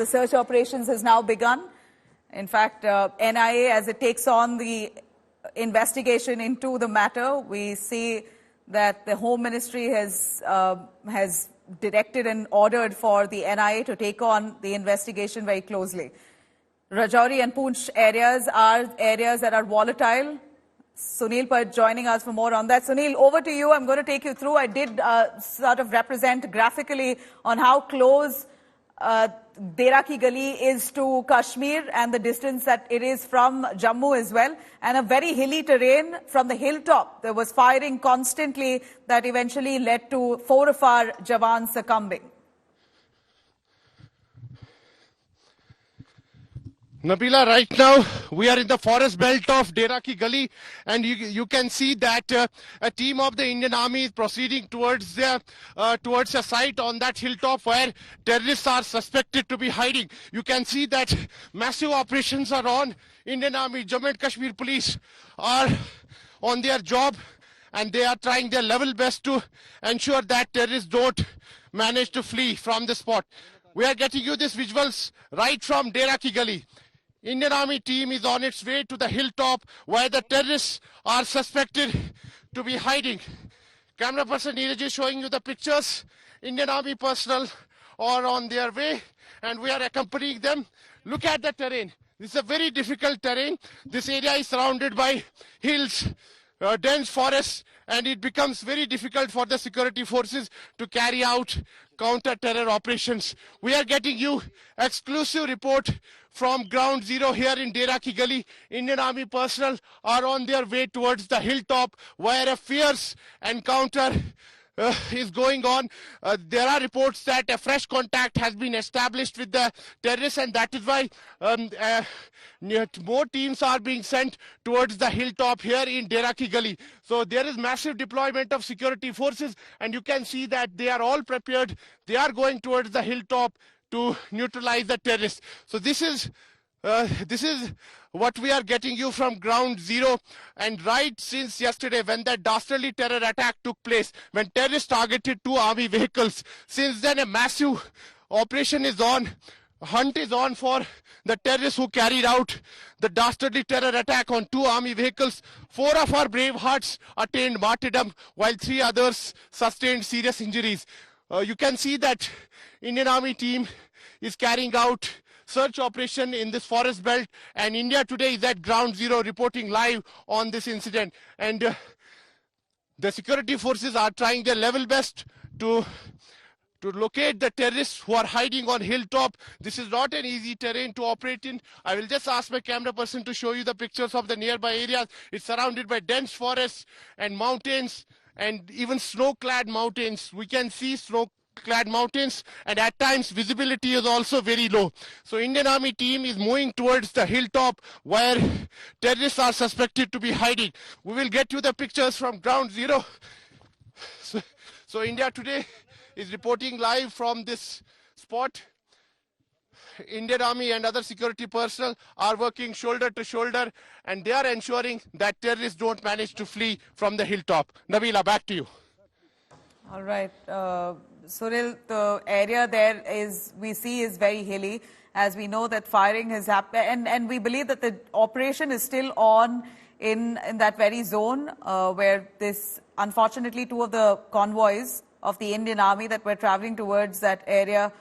the search operations has now begun. In fact, NIA, as it takes on the investigation into the matter, we see that the Home Ministry has directed and ordered for the NIA to take on the investigation very closely. Rajouri and Poonch areas are areas that are volatile. Sunil Pat joining us for more on that. Sunil, over to you. I'm going to take you through. I did sort of represent graphically on how close Dera Ki Gali is to Kashmir and the distance that it is from Jammu as well, and a very hilly terrain from the hilltop. There was firing constantly that eventually led to 4 of our Jawans succumbing. Nabila, right now we are in the forest belt of Dera Ki Gali, and you can see that a team of the Indian Army is proceeding towards a site on that hilltop where terrorists are suspected to be hiding. You can see that massive operations are on. Indian Army, Jammu and Kashmir police are on their job, and they are trying their level best to ensure that terrorists don't manage to flee from the spot. We are getting you these visuals right from Dera Ki Gali. Indian Army team is on its way to the hilltop where the terrorists are suspected to be hiding. Camera person Neeraj is showing you the pictures. Indian Army personnel are on their way and we are accompanying them. Look at the terrain. This is a very difficult terrain. This area is surrounded by hills, dense forests, and it becomes very difficult for the security forces to carry out counter-terror operations. We are getting you exclusive report from ground zero here in Dera Ki Gali. Indian Army personnel are on their way towards the hilltop where a fierce encounter is going on. There are reports that a fresh contact has been established with the terrorists, and that is why more teams are being sent towards the hilltop here in Dera Ki Gali. So there is massive deployment of security forces, and you can see that they are all prepared. They are going towards the hilltop to neutralize the terrorists. So this is what we are getting you from ground zero. And right since yesterday, when that dastardly terror attack took place, when terrorists targeted 2 army vehicles, since then a massive operation is on. Hunt is on for the terrorists who carried out the dastardly terror attack on 2 army vehicles. 4 of our brave hearts attained martyrdom, while 3 others sustained serious injuries. You can see that Indian Army team is carrying out search operation in this forest belt, and India Today is at ground zero reporting live on this incident. And the security forces are trying their level best to locate the terrorists who are hiding on hilltop. This is not an easy terrain to operate in. I will just ask my camera person to show you the pictures of the nearby areas. It's surrounded by dense forests and mountains, and even snow-clad mountains. We can see snow-clad mountains, and at times visibility is also very low. So Indian Army team is moving towards the hilltop where terrorists are suspected to be hiding. We will get you the pictures from ground zero. So India Today is reporting live from this spot. Indian Army and other security personnel are working shoulder to shoulder, and they are ensuring that terrorists don't manage to flee from the hilltop. Nabila, back to you. All right. Sunil, the area there we see is very hilly, as we know that firing has happened, and we believe that the operation is still on in that very zone where unfortunately 2 of the convoys of the Indian Army that were traveling towards that area,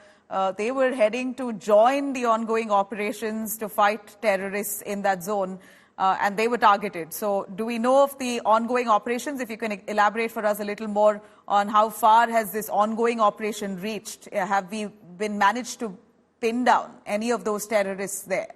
they were heading to join the ongoing operations to fight terrorists in that zone, and they were targeted. So do we know of the ongoing operations? If you can elaborate for us a little more on how far has this ongoing operation reached? Have we been managed to pin down any of those terrorists there?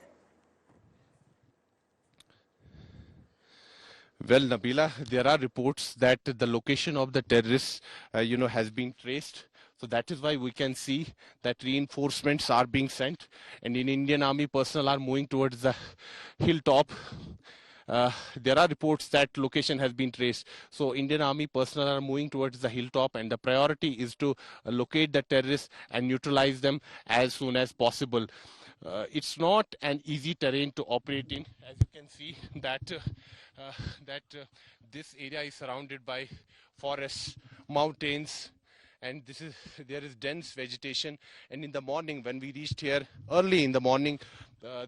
Well, Nabila, there are reports that the location of the terrorists, has been traced. So that is why we can see that reinforcements are being sent, and Indian Army personnel are moving towards the hilltop. There are reports that location has been traced. So Indian Army personnel are moving towards the hilltop, and the priority is to locate the terrorists and neutralize them as soon as possible. It's not an easy terrain to operate in. As you can see that this area is surrounded by forests, mountains, and there is dense vegetation. And in the morning, when we reached here early in the morning,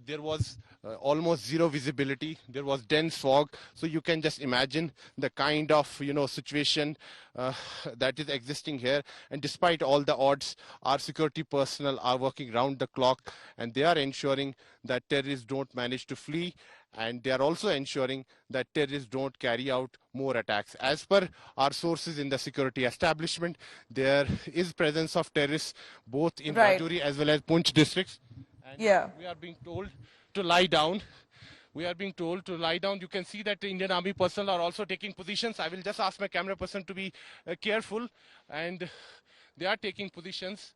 there was almost zero visibility. There was dense fog, so you can just imagine the kind of situation that is existing here. And despite all the odds, our security personnel are working round the clock, and they are ensuring that terrorists don't manage to flee, and they are also ensuring that terrorists don't carry out more attacks. As per our sources in the security establishment, there is presence of terrorists both in Right. Rajouri as well as Poonch districts. And Yeah. we are being told to lie down. We are being told to lie down. You can see that the Indian Army personnel are also taking positions. I will just ask my camera person to be careful, and they are taking positions.